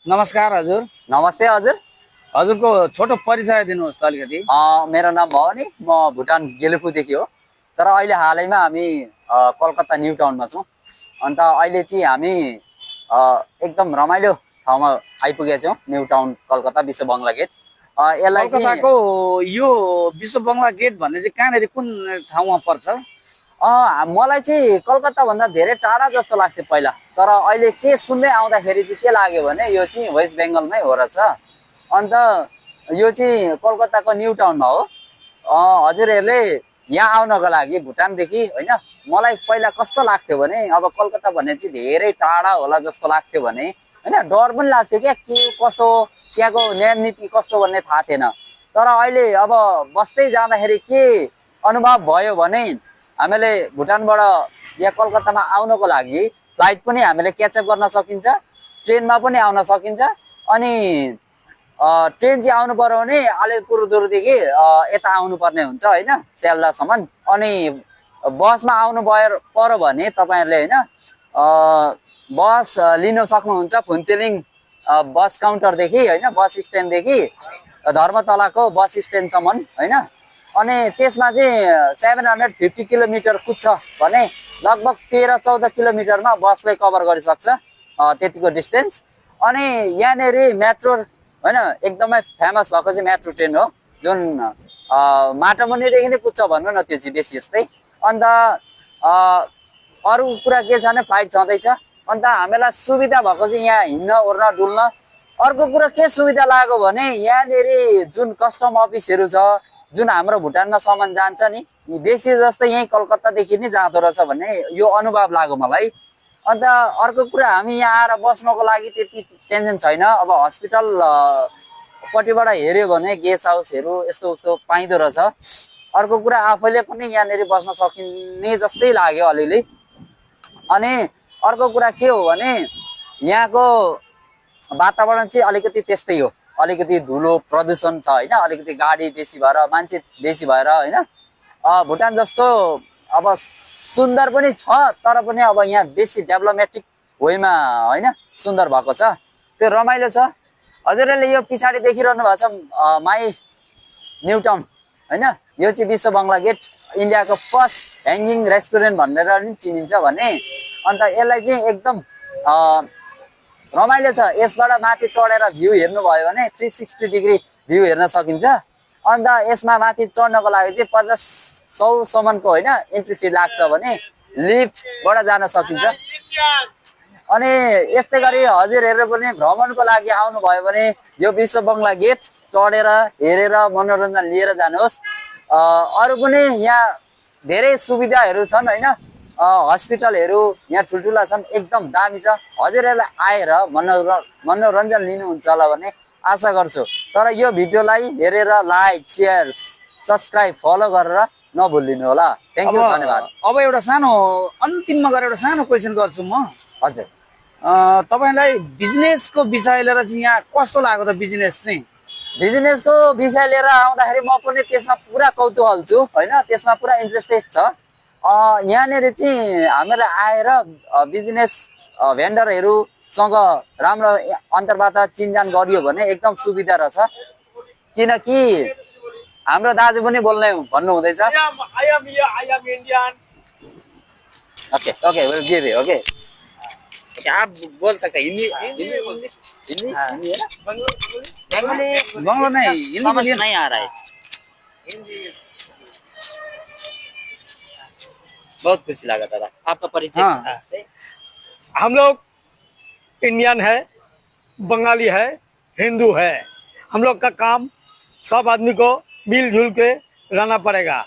नमस्कार हजुर। नमस्ते हजुर। हजुरको छोटो परिचय दिनुहोस् त अलिकति। मेरो नाम भवानी, म भुटान गेलुफुदेखि हो। तर अहिले हालैमा हामी कलकत्ता न्यू टाउनमा छौँ। अन्त अहिले चाहिँ हामी एकदम रमाइलो ठाउँमा आइपुगेका छौँ, न्यू टाउन कलकत्ता विश्व बङ्गला गेट। यसलाई चाहिँ कलकत्ताको यो विश्व बङ्गला गेट भन्ने चाहिँ कहाँनिर कुन ठाउँमा पर्छ? मलाई चाहिँ कलकत्ताभन्दा धेरै टाढा जस्तो लाग्थ्यो पहिला, तर अहिले के सुन्दै आउँदाखेरि चाहिँ के लाग्यो भने यो चाहिँ वेस्ट बेङ्गलमै हो रहेछ। अन्त यो चाहिँ कलकत्ताको न्यू टाउनमा हो। हजुरहरूले यहाँ आउनको लागि भुटानदेखि होइन, मलाई पहिला कस्तो लाग्थ्यो भने अब कलकत्ता भन्ने चाहिँ धेरै टाढा होला जस्तो लाग्थ्यो भने होइन, डर पनि लाग्थ्यो क्या, के कस्तो त्यहाँको नियम नीति कस्तो भन्ने थाहा थिएन। तर अहिले अब बस्दै जाँदाखेरि के अनुभव भयो भने हामीले भुटानबाट यहाँ कलकत्तामा आउनको लागि फ्लाइट पनि हामीले क्याचअप गर्न सकिन्छ, ट्रेनमा पनि आउन सकिन्छ। अनि ट्रेन चाहिँ आउनु पर्यो भने अलिपुरद्वारदेखि यता आउनुपर्ने हुन्छ होइन, स्यालदासम्म। अनि बसमा आउनु पर्यो भने तपाईँहरूले होइन बस लिन सक्नुहुन्छ फुन्चेलिङ बस काउन्टरदेखि होइन, बस स्ट्यान्डदेखि धर्मतलाको बस स्ट्यान्डसम्म होइन। अनि त्यसमा चाहिँ 750 किलोमिटर कुद्छ भने लगभग 13-14 किलोमिटरमा बसले कभर गरिसक्छ त्यतिको डिस्टेन्स। अनि यहाँनिर मेट्रो होइन एकदमै फेमस भएको चाहिँ मेट्रो ट्रेन हो, जुन माटोमुनिदेखि नै कुद्छ भन्नु न, त्यो चाहिँ बेसी जस्तै। अन्त अरू कुरा के छ भने फ्लाइट छँदैछ। अन्त हामीलाई सुविधा भएको चाहिँ यहाँ हिँड्न ओर्न डुल्न। अर्को कुरा के सुविधा लाग्यो भने यहाँनिर जुन कस्टम अफिसहरू छ, जुन हाम्रो भुटानमा सामान जान्छ नि, बेसी जस्तो यहीँ कलकत्तादेखि नै जाँदो रहेछ भन्ने यो अनुभव लाग्यो मलाई। अन्त अर्को कुरा हामी यहाँ आएर बस्नको लागि त्यति टेन्सन छैन। अब हस्पिटल पट्टिबाट हेऱ्यो भने गेस्ट हाउसहरू यस्तो उस्तो पाइँदो रहेछ। अर्को कुरा आफैले पनि यहाँनिर बस्न सकिने जस्तै लाग्यो अलिअलि। अनि अर्को कुरा के हो भने यहाँको वातावरण चाहिँ अलिकति त्यस्तै हो, अलिकति धुलो प्रदूषण छ होइन, अलिकति गाडी बेसी भएर मान्छे बेसी भएर होइन। भुटान जस्तो अब सुन्दर पनि छ, तर पनि अब यहाँ बेसी डेभलपमेटिक वेमा होइन सुन्दर भएको छ, त्यो रमाइलो छ। हजुरहरूले यो पछाडि देखिरहनु भएको छ माई न्यू टाउन होइन, यो चाहिँ विश्व बङ्गला गेट, इन्डियाको फर्स्ट ह्याङ्गिङ रेस्टुरेन्ट भनेर नि चिनिन्छ भने। अन्त यसलाई चाहिँ एकदम रमाइलो छ। यसबाट माथि चढेर भ्यू हेर्नुभयो भने 360 डिग्री भ्यू हेर्न सकिन्छ। अन्त यसमा माथि चढ्नको लागि चाहिँ 50-100सम्मको होइन इन्ट्री फी लाग्छ भने लिफ्टबाट जान सकिन्छ। अनि यस्तै गरी हजुरहरू पनि भ्रमणको लागि आउनुभयो भने यो विश्व बङ्गला गेट चढेर हेरेर मनोरञ्जन लिएर जानुहोस्। अरू पनि यहाँ धेरै सुविधाहरू छन् होइन, हस्पिटलहरू यहाँ ठुल्ठुला छन्, एकदम दामी छ। हजुरहरूलाई आएर मनोरञ्जन लिनुहुन्छ होला भन्ने आशा गर्छु। तर यो भिडियोलाई हेरेर लाइक सेयर सब्सक्राइब फलो गरेर नभुलिनु होला। थ्याङ्क यू, धन्यवाद। अब एउटा सानो अन्तिममा गएर एउटा सानो क्वेसन गर्छु म। हजुर, तपाईँलाई बिजनेसको विषय लिएर चाहिँ यहाँ कस्तो लाग्यो त? बिजनेस चाहिँ बिजनेसको विषय लिएर आउँदाखेरि म पनि त्यसमा पुरा कौतूहल छु होइन, त्यसमा पुरा इन्ट्रेस्टेड छ। यहाँनिर चाहिँ हामीलाई आएर बिजनेस भेन्डरहरूसँग राम्रो अन्तर्वार्ता चिनजान गरियो भने एकदम सुविधा रहेछ। किनकि हाम्रो दाजु पनि बोल्ने भन्नुहुँदैछ। Okay okay will give you okay okay, आप बोल सकते हैं हिंदी हिंदी हिंदी हिंदी है ना, बंगाली बङ्गला नै समझ नहीं आ रहा है। बहुत खुशी लगा दादा आपका परिचय। हाँ। हम लोग इंडियन है, बंगाली है, हिंदू है। हम लोग का काम सब आदमी को मिलजुल के रहना पड़ेगा।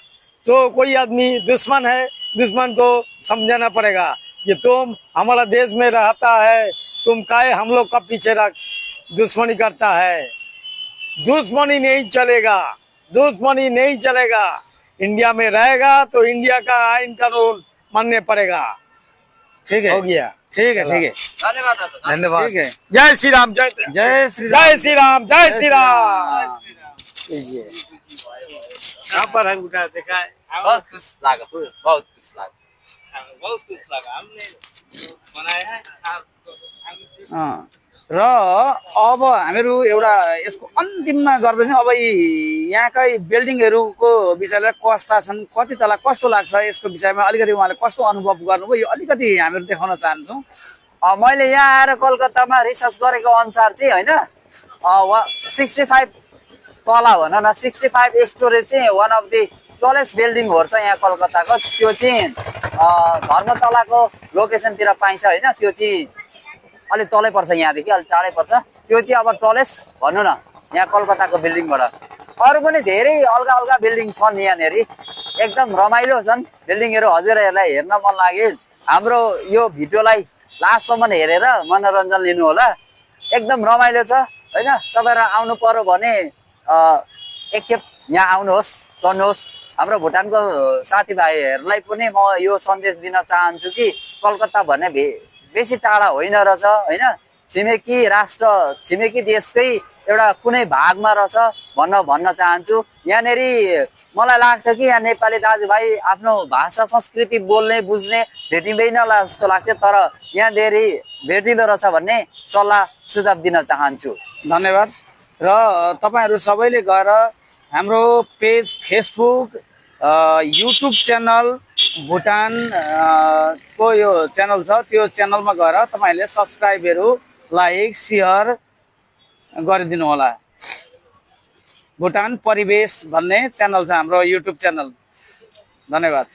तो कोई आदमी दुश्मन है, दुश्मन को समझाना पड़ेगा कि तुम हमारा देश में रहता है, तुम काहे हम लोग का पीछे रख दुश्मनी करता है। दुश्मनी नहीं चलेगा, दुश्मनी नहीं चलेगा। इंडिया में रहेगा तो इंडिया का आइन कानून मानने पड़ेगा। ठीक है, हो गया, ठीक है, ठीक है, धन्यवाद दादा। धन्यवाद। ठीक है। जय श्री राम, जय जय श्री जय श्री राम, जय श्री राम। यहाँ पर है उठा देखा है। बहुत खुश लगा, बहुत खुश लगा। बहुत कुछ लगा, हमने बनाया है। हाँ र अब हामीहरू एउटा यसको अन्तिममा गर्दैछौँ। अब यहाँकै बिल्डिङहरूको विषयलाई कस्ता छन्, कति तला कस्तो लाग्छ यसको विषयमा अलिकति उहाँले कस्तो अनुभव गर्नुभयो यो अलिकति हामीहरू देखाउन चाहन्छौँ। मैले यहाँ आएर कलकत्तामा रिसर्च गरेको अनुसार चाहिँ होइन 65 तला भनौँ न 65 स्टोरेज चाहिँ वान अफ दि टलेस्ट बिल्डिङहरू छ यहाँ कलकत्ताको। त्यो चाहिँ धर्मतलाको लोकेसनतिर पाइन्छ होइन, त्यो चाहिँ अलिक तलै पर्छ, यहाँदेखि अलिक टाढै पर्छ। त्यो चाहिँ अब टलेस्ट भनौँ न यहाँ कलकत्ताको बिल्डिङबाट। अरू पनि धेरै अलगा अलगा बिल्डिङ छन् यहाँनिर, एकदम रमाइलो छन् बिल्डिङहरू। हजुरहरूलाई हेर्न मन लाग्यो हाम्रो यो भिडियोलाई लास्टसम्म हेरेर मनोरञ्जन लिनु होला, एकदम रमाइलो छ होइन। तपाईँहरू आउनु पर्यो भने एकखेप यहाँ आउनुहोस्, चढ्नुहोस्। हाम्रो भुटानको साथीभाइहरूलाई पनि म यो सन्देश दिन चाहन्छु कि कलकत्ता भन्ने बेसी टाढा होइन रहेछ होइन, छिमेकी राष्ट्र छिमेकी देशकै एउटा कुनै भागमा रहेछ भन्न चाहन्छु। यहाँनिर मलाई लाग्छ कि यहाँ नेपाली दाजुभाइ आफ्नो भाषा संस्कृति बोल्ने बुझ्ने भेटिँदैन होला जस्तो लाग्छ, तर यहाँनिर भेटिँदो रहेछ भन्ने सल्लाह सुझाव दिन चाहन्छु। धन्यवाद। र तपाईँहरू सबैले गएर हाम्रो page Facebook YouTube channel Bhutan को यो च्यानल छ, त्यो च्यानलमा गएर तपाईँहरूले सब्सक्राइबहरू लाइक सेयर गरिदिनु होला। भुटान परिवेश भन्ने च्यानल छ हाम्रो युट्युब च्यानल। धन्यवाद।